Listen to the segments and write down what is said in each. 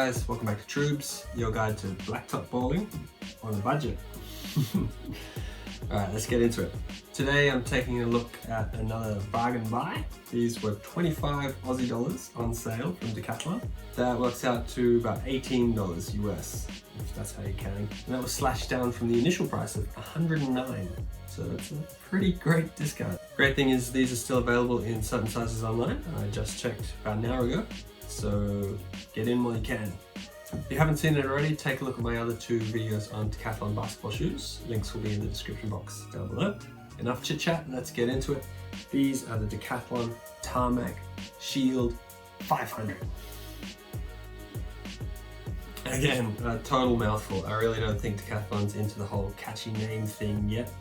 guys, welcome back to Troobs, your guide to blacktop bowling on a budget. Alright, let's get into it. Today I'm taking a look at another bargain buy. These were 25 Aussie dollars on sale from Decathlon. That works out to about $18 US, if that's how you're counting. And that was slashed down from the initial price of $109. So it's a pretty great discount. Great thing is these are still available in certain sizes online. I just checked about an hour ago. So get in while you can. If you haven't seen it already, take a look at my other two videos on Decathlon basketball shoes. Links will be in the description box down below. Enough chit chat, let's get into it. These are the Decathlon Tarmac Shield 500. Again, a total mouthful. I really don't think Decathlon's into the whole catchy name thing yet.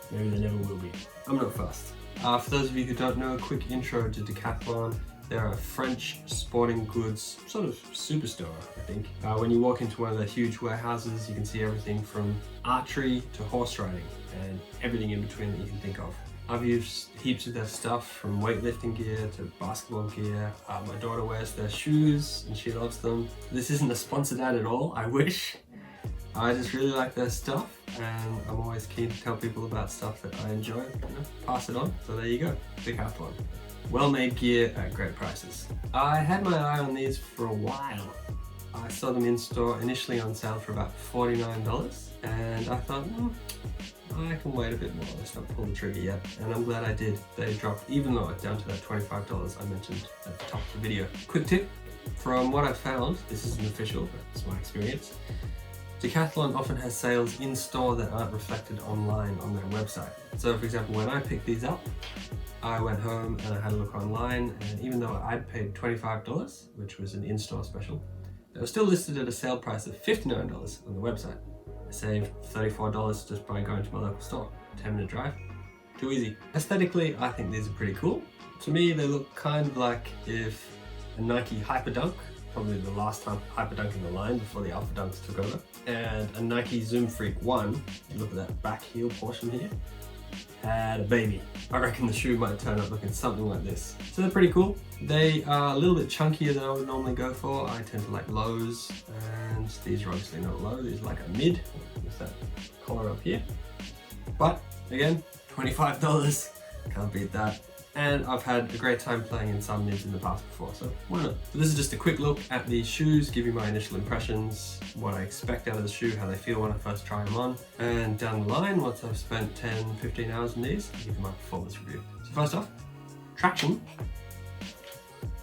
Maybe they never will be. I'm not fussed. For those of you who don't know, a quick intro to Decathlon. They're a French sporting goods sort of superstore, I think. When you walk into one of the huge warehouses, you can see everything from archery to horse riding and everything in between that you can think of. I've used heaps of their stuff, from weightlifting gear to basketball gear. My daughter wears their shoes and she loves them. This isn't a sponsored ad at all, I wish. I just really like their stuff, and I'm always keen to tell people about stuff that I enjoy, pass it on. So there you go, Decathlon. Well-made gear at great prices. I had my eye on these for a while. I saw them in store initially on sale for about $49, and I thought, I can wait a bit more, let's not pull the trigger yet. And I'm glad I did. They dropped even lower, down to that $25 I mentioned at the top of the video. Quick tip, from what I found, this isn't official, but it's my experience, Decathlon often has sales in store that aren't reflected online on their website. So for example, when I picked these up, I went home and I had a look online, and even though I'd paid $25, which was an in-store special, they were still listed at a sale price of $59 on the website. I saved $34 just by going to my local store. 10-minute drive, too easy. Aesthetically, I think these are pretty cool. To me, they look kind of like if a Nike Hyperdunk, probably the last time Hyperdunk in the line before the Alpha Dunks took over, and a Nike Zoom Freak 1, look at that back heel portion here, had a baby. I reckon the shoe might turn up looking something like this. So they're pretty cool. They are a little bit chunkier than I would normally go for. I tend to like lows, and these are obviously not low, these are like a mid, with that collar up here. But again, $25, can't beat that. And I've had a great time playing in some mids in the past before, so why not? So this is just a quick look at these shoes, give you my initial impressions, what I expect out of the shoe, how they feel when I first try them on, and down the line, once I've spent 10-15 hours in these, I'll give you my performance review. So first off, traction.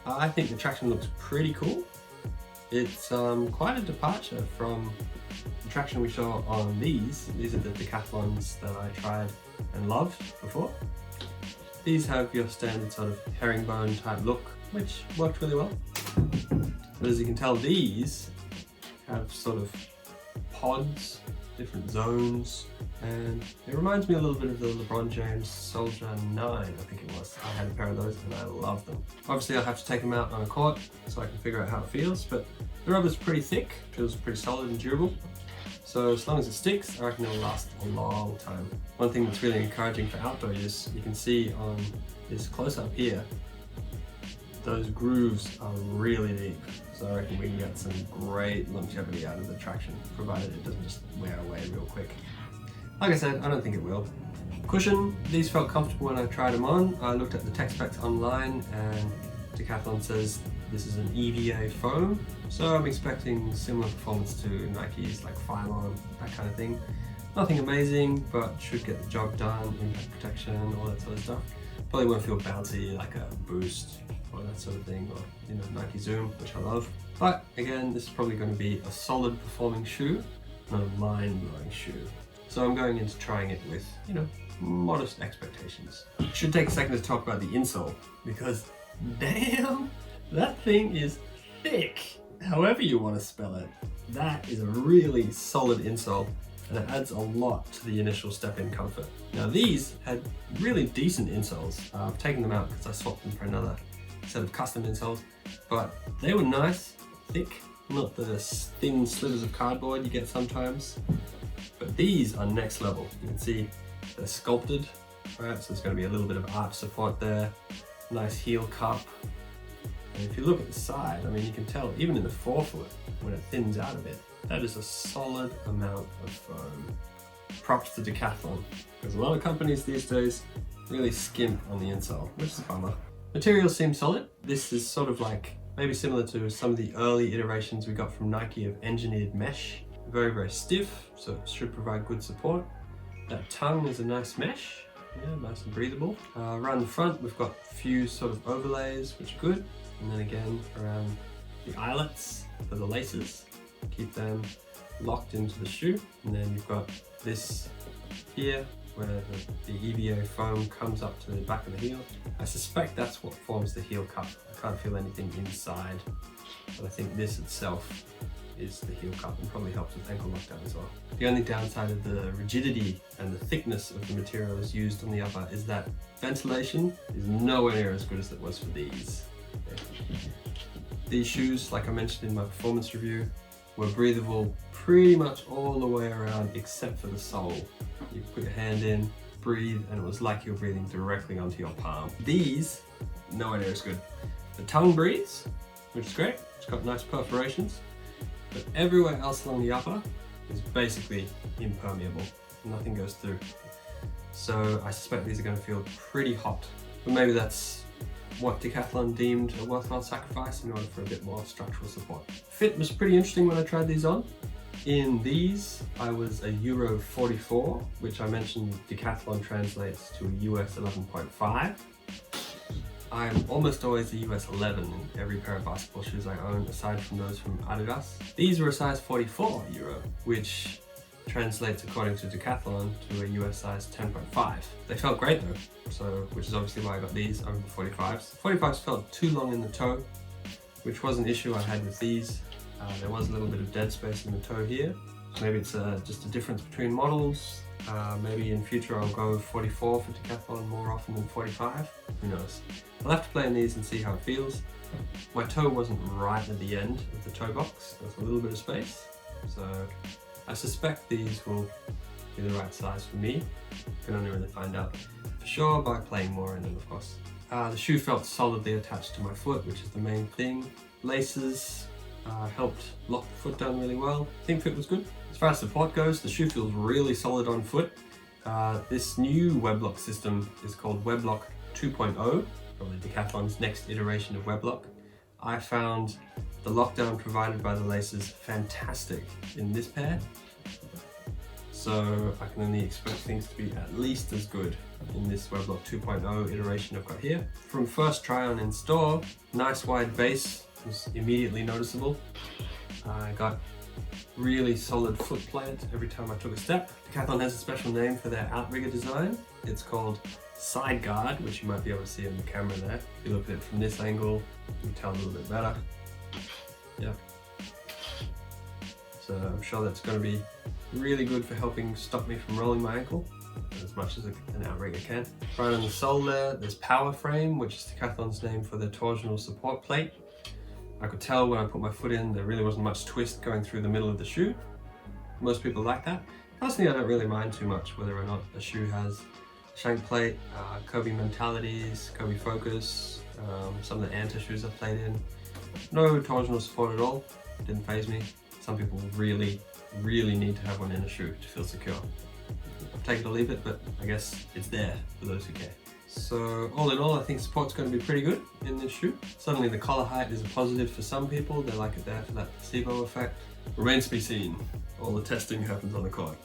I think the traction looks pretty cool. It's quite a departure from the traction we saw on these. These are the Decathlons that I tried and loved before. These have your standard sort of herringbone type look, which worked really well. But as you can tell, these have sort of pods, different zones, and it reminds me a little bit of the LeBron James Soldier 9, I think it was. I had a pair of those and I love them. Obviously I'll have to take them out on a court so I can figure out how it feels, but the rubber's pretty thick, feels pretty solid and durable. So as long as it sticks, I reckon it'll last a long time. One thing that's really encouraging for outdoor use, you can see on this close-up here, those grooves are really deep. So I reckon we can get some great longevity out of the traction, provided it doesn't just wear away real quick. Like I said, I don't think it will. Cushion, these felt comfortable when I tried them on. I looked at the tech specs online, and Decathlon says this is an EVA foam, so I'm expecting similar performance to Nike's like Phylon, that kind of thing. Nothing amazing, but should get the job done, impact protection, all that sort of stuff. Probably won't feel bouncy like a Boost or that sort of thing, or Nike Zoom, which I love. But again, this is probably going to be a solid performing shoe, not a mind-blowing shoe. So I'm going into trying it with, modest expectations. Should take a second to talk about the insole, because damn, that thing is thick, however you want to spell it. That is a really solid insole, and it adds a lot to the initial step-in comfort. Now these had really decent insoles. I've taken them out because I swapped them for another set of custom insoles, but they were nice, thick, not the thin slivers of cardboard you get sometimes. But these are next level. You can see they're sculpted, right? So there's going to be a little bit of arch support there. Nice heel cup. And if you look at the side, I mean, you can tell even in the forefoot, when it thins out a bit. That is a solid amount of foam. Props to Decathlon, because a lot of companies these days really skimp on the insole, which is a bummer. Materials seem solid. This is sort of like maybe similar to some of the early iterations we got from Nike of engineered mesh. Very, very stiff, so it should provide good support. That tongue is a nice mesh, yeah, nice and breathable. Around the front, we've got a few sort of overlays, which are good. And then again, around the eyelets for the laces, keep them locked into the shoe. And then you've got this here, where the EVA foam comes up to the back of the heel. I suspect that's what forms the heel cup. I can't feel anything inside, but I think this itself is the heel cup and probably helps with ankle lockdown as well. The only downside of the rigidity and the thickness of the materials used on the upper is that ventilation is nowhere near as good as it was for these. These shoes, like I mentioned in my performance review, were breathable pretty much all the way around except for the sole. You put your hand in, breathe, and it was like you were breathing directly onto your palm. These, nowhere near as good. The tongue breathes, which is great. It's got nice perforations, but everywhere else along the upper is basically impermeable. Nothing goes through. So I suspect these are going to feel pretty hot, but maybe that's what Decathlon deemed a worthwhile sacrifice in order for a bit more structural support. Fit was pretty interesting when I tried these on. In these, I was a Euro 44, which I mentioned Decathlon translates to a US 11.5. I'm almost always a US 11 in every pair of basketball shoes I own, aside from those from Adidas. These were a size 44 Euro, which translates according to Decathlon to a US size 10.5. They felt great though, which is obviously why I got these over the 45s. 45s felt too long in the toe, which was an issue I had with these. There was a little bit of dead space in the toe here. Maybe it's just a difference between models. Maybe in future I'll go 44 for Decathlon more often than 45. Who knows? I'll have to play in these and see how it feels. My toe wasn't right at the end of the toe box. There's a little bit of space. So I suspect these will be the right size for me. Can only really find out for sure by playing more in them, of course. The shoe felt solidly attached to my foot, which is the main thing. Laces helped lock the foot down really well. I think fit was good. As far as support goes, the shoe feels really solid on foot. This new WebLock system is called WebLock 2.0, probably Decathlon's next iteration of WebLock. I found the lockdown provided by the laces fantastic in this pair, so I can only expect things to be at least as good in this WebLock 2.0 iteration I've got here. From first try on in store, nice wide base was immediately noticeable. I got really solid foot plant every time I took a step. Decathlon has a special name for their outrigger design. It's called side guard, which you might be able to see in the camera there. If you look at it from this angle, you can tell a little bit better. Yeah. So I'm sure that's going to be really good for helping stop me from rolling my ankle as much as an outrigger can. Right on the sole there's power frame, which is Decathlon's name for the torsional support plate. I could tell when I put my foot in, there really wasn't much twist going through the middle of the shoe. Most people like that. Personally, I don't really mind too much whether or not a shoe has shank plate, Kobe Mentalities, Kobe Focus, some of the Anta shoes I've played in. No torsional support at all, didn't faze me. Some people really need to have one in a shoe to feel secure. Take it or leave it, but I guess it's there for those who care. So all in all, I think support's going to be pretty good in this shoe. Certainly the collar height is a positive for some people. They like it there for that placebo effect. Remains to be seen. All the testing happens on the court.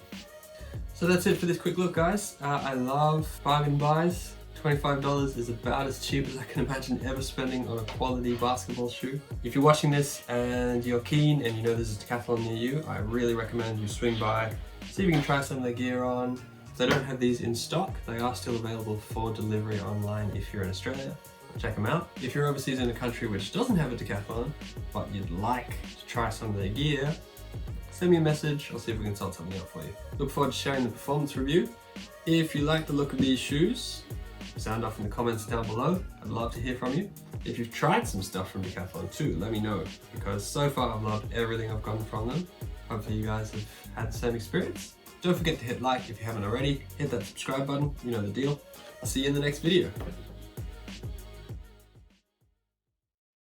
So that's it for this quick look, guys. I love bargain buys. $25 is about as cheap as I can imagine ever spending on a quality basketball shoe. If you're watching this and you're keen and you know there's a Decathlon near you, I really recommend you swing by, see if you can try some of their gear on. If they don't have these in stock, they are still available for delivery online if you're in Australia. Check them out. If you're overseas in a country which doesn't have a Decathlon, but you'd like to try some of their gear, send me a message. I'll see if we can sort something out for you. Look forward to sharing the performance review. If you like the look of these shoes, sound off in the comments down below. I'd love to hear from you. If you've tried some stuff from Decathlon too, let me know, because so far I've loved everything I've gotten from them. Hopefully you guys have had the same experience. Don't forget to hit like if you haven't already. Hit that subscribe button, you know the deal. I'll see you in the next video.